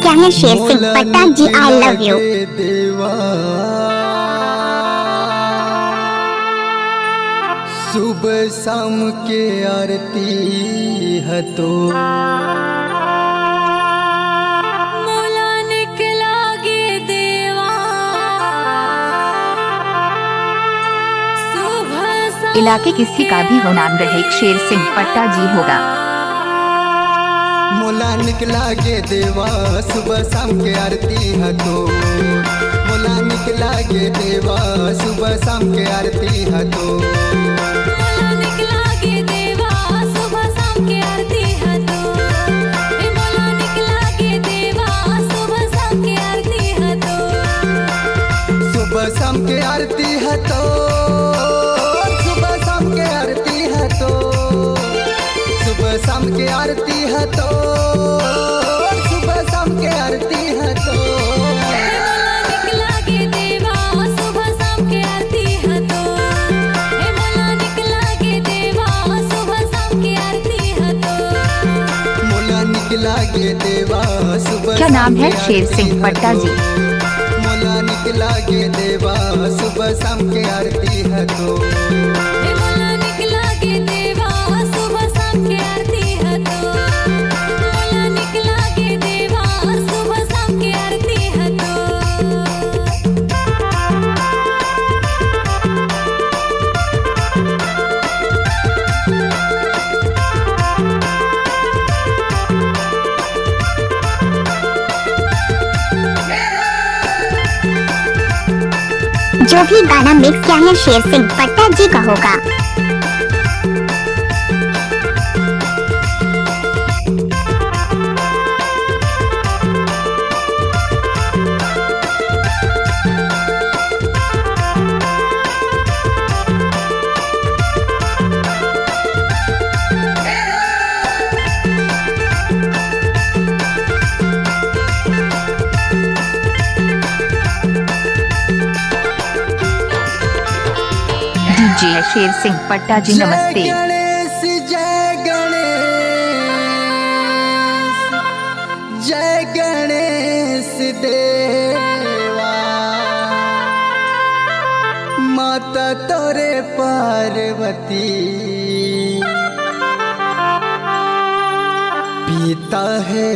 क्या है शेर सिंह पट्टा जी, आई लव यू। सुबह शाम के आरती है तो मोला निकला गे देवा। सुबह इलाके किसी का भी हो नाम रहे, शेर सिंह पट्टा जी होगा। मोला निकला गे देवा, सुबह शाम के आरती है तो मोला निकला गे देवा, सुबह शाम के आरती है तो मोला निकला गे देवा, सुबह शाम के आरती है तो मोला निकला गे देवा, सुबह शाम के आरती है तो सुबह शाम के आरती है तो सुबह शाम के आरती है तो सुबह शाम के आरती है तो सुबह शाम के आरती है तो मोला निकला गे देवा, सुबह शाम के आरती है तो मोला निकला गे देवा, सुबह शाम के आरती है तो मोला निकला गे देवा, सुबह क्या नाम है शेर सिंह पट्टा जी? मोला निकला गे देवा, सुबह शाम के आरती है तो मोला निकला गे देवा, सुबह शाम के आरती है तो मोला निकला गे देवा, सुबह शाम के आरती है तो जो भी गाना मिक्स किया है शेर सिंह पट्टा जी का होगा। डीजे शेर सिंह पट्टा जी, नमस्ते। जय गणेश जय गणेश जय गणेश देवा, माता तोरे पार्वती, पिता है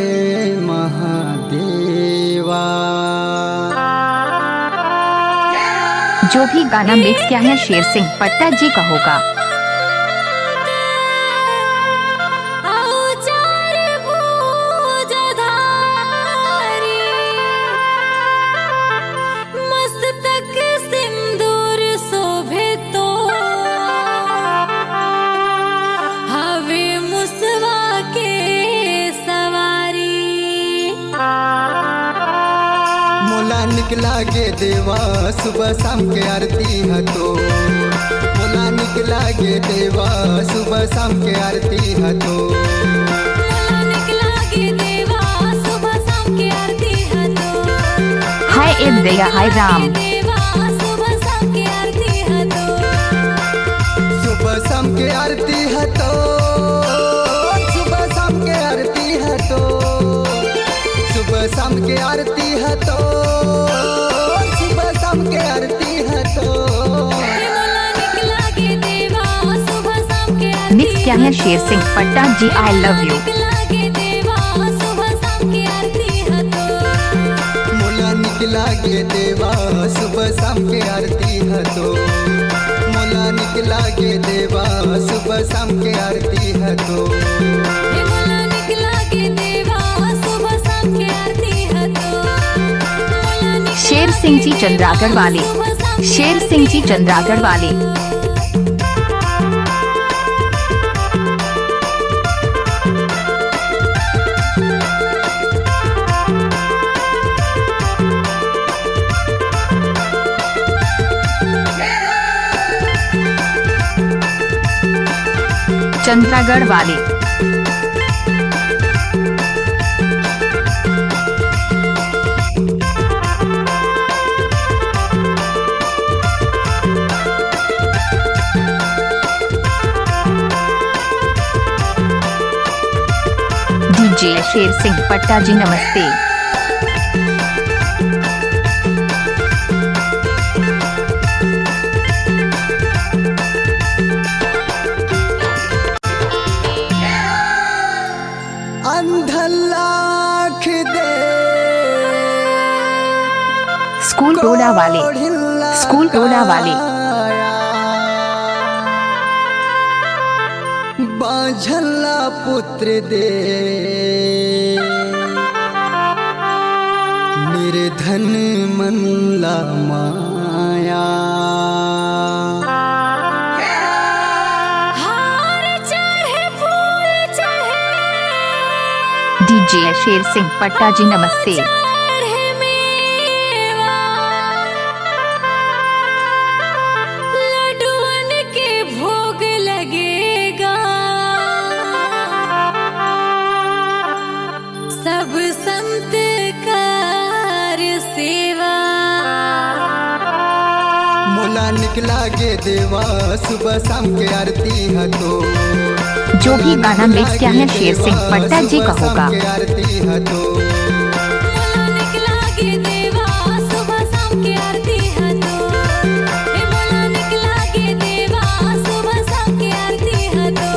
महादेवा। जो भी गाना मिक्स किया है शेर सिंह पट्टा जी का होगा। मस्तक सिंदूर शोभे तो हवे मुसवा के सवारी। मोला निकला गे देवा, सुबह शाम के आरती है तो मोला निकला गे देवा, सुबह शाम के आरती है तो मोला निकला गे देवा, सुबह शाम के आरती है तो हाय एम दया, हाय राम। देवा, सुबह शाम के आरती है तो सुबह शाम के आरती है तो सुबह शाम के आरती है तो सुबह शाम के आरती है तो सुबह शाम के आरती है तो मोला निकला गे देवा, सुबह शाम के आरती मिक्स किया है शेर सिंह पट्टा जी, आई लव यू। निकला गे देवा, सुबह शाम के आरती है तो मोला निकला गे देवा, सुबह शाम के आरती है तो मोला निकला गे देवा, सुबह शाम के आरती है तो मोला निकला गे देवा, सुबह शाम के आरती है तो मोला निकला शेर सिंह जी चंद्रागढ़ वाले, सुबह शाम के शेर सिंह जी चंद्रागढ़ वाले। चंद्रागढ़ वाले। डीजे शेर सिंह पट्टा जी, नमस्ते। अंधन लाख दे स्कूल टोला वाले स्कूल टोला वाले बाझला पुत्र दे निर्धन मन ला माया हार चढ़े फूल चढ़े डीजे शेर सिंह पट्टा जी नमस्ते। चढ़े मेवा लड्डुअन के भोग लगेगा सब संत कार सेवा मोला निकला गे देवा सुबह शाम के आरती है तो जो भी गाना मिक्स किया है शेर सिंह पट्टा जी का होगा। आरती है तो मोला निकला गे देवा सुबह शाम की आरती है तो हे मोला निकला गे देवा सुबह शाम की आरती है तो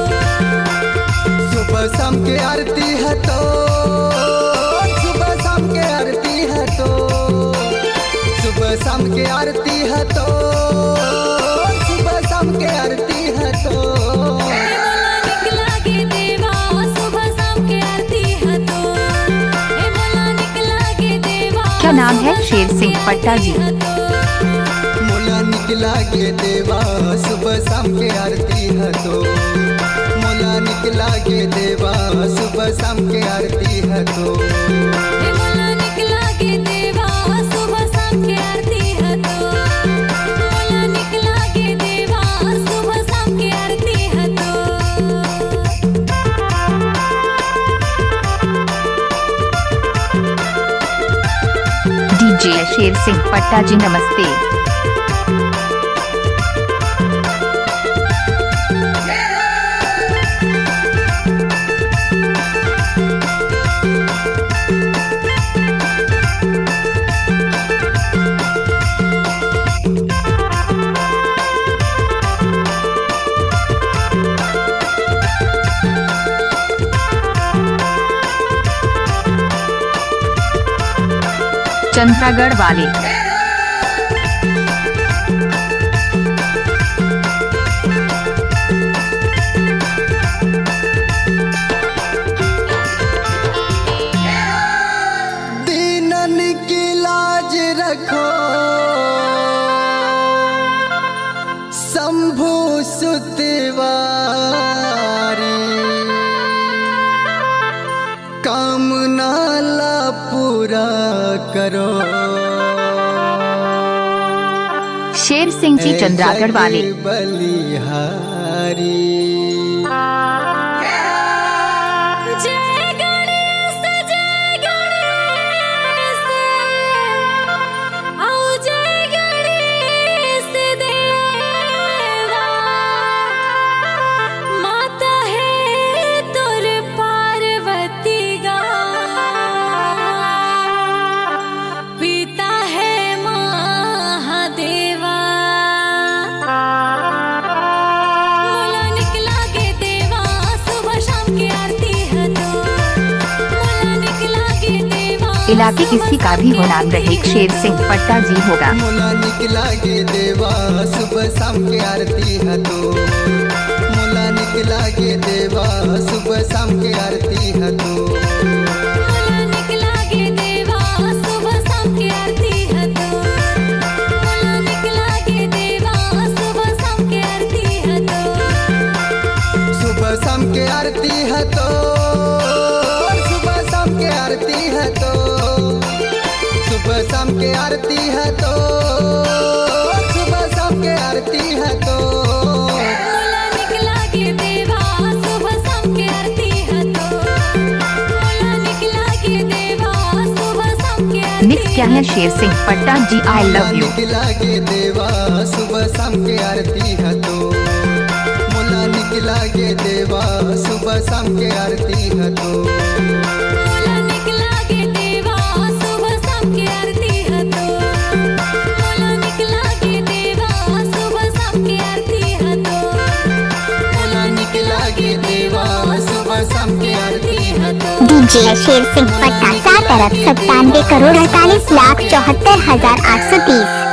सुबह शाम के आरती है तो सुबह शाम के आरती है तो सुबह शाम के आरती है तो सुबह शाम के आरती है तो मोला निकला गे देवा सुबह शाम की आरती है तो हे मोला निकला गे देवा क्या नाम है शेर सिंह पट्टा जी? मोला निकला गे देवा सुबह शाम के आरती है तो मोला निकला गे देवा सुबह शाम के आरती है तो हे मोला निकला गे देवा सुबह शाम की आरती है तो मोला निकला गे देवा सुबह शाम की आरती है तो डीजे शेर सिंह पट्टा जी नमस्ते। चंद्रागढ़ वाले दीनन की लाज रखो शंभु सुतवारी कामना ला पूरा करो शेर सिंह जी चंद्रागढ़ वाले बलिहारी जय गणेश आओ जय गणेश देवा माता है तोर पार्वती गा पिता है महादेवा मोला निकला गे देवा सुबह शाम की आरती है तो मोला निकला गे देवा इलाके किसी का भी हो नाम रहे शेर सिंह पट्टा जी होगा। मोला निकला गे देवा सुबह शाम के आरती है तो मोला निकला गे देवा सुबह शाम के आरती है तो मोला निकला गे देवा सुबह शाम की आरती है तो मोला निकला गे देवा सुबह शाम की आरती है तो सुबह शाम के आरती है तो सुबह शाम के आरती है तो सुबह शाम के आरती है तो सुबह शाम के आरती है तो मोला निकला गे देवा सुबह शाम की आरती है तो मोला निकला गे देवा सुबह शाम की आरती मिक्स क्या है शेर सिंह पट्टा जी आई लव यू। निकला गे देवा सुबह शाम के आरती है तो मोला निकला गे देवा सुबह शाम के आरती है तो मोला निकला गे देवा सुबह शाम की आरती है तो मोला निकला गे देवा सुबह शाम की आरती है तो मोला निकला गे देवा सुबह शाम के आरती है तो कीजिए। शेर सिंह पट्टा 7 अरब 97 करोड़ 48 लाख 74,830।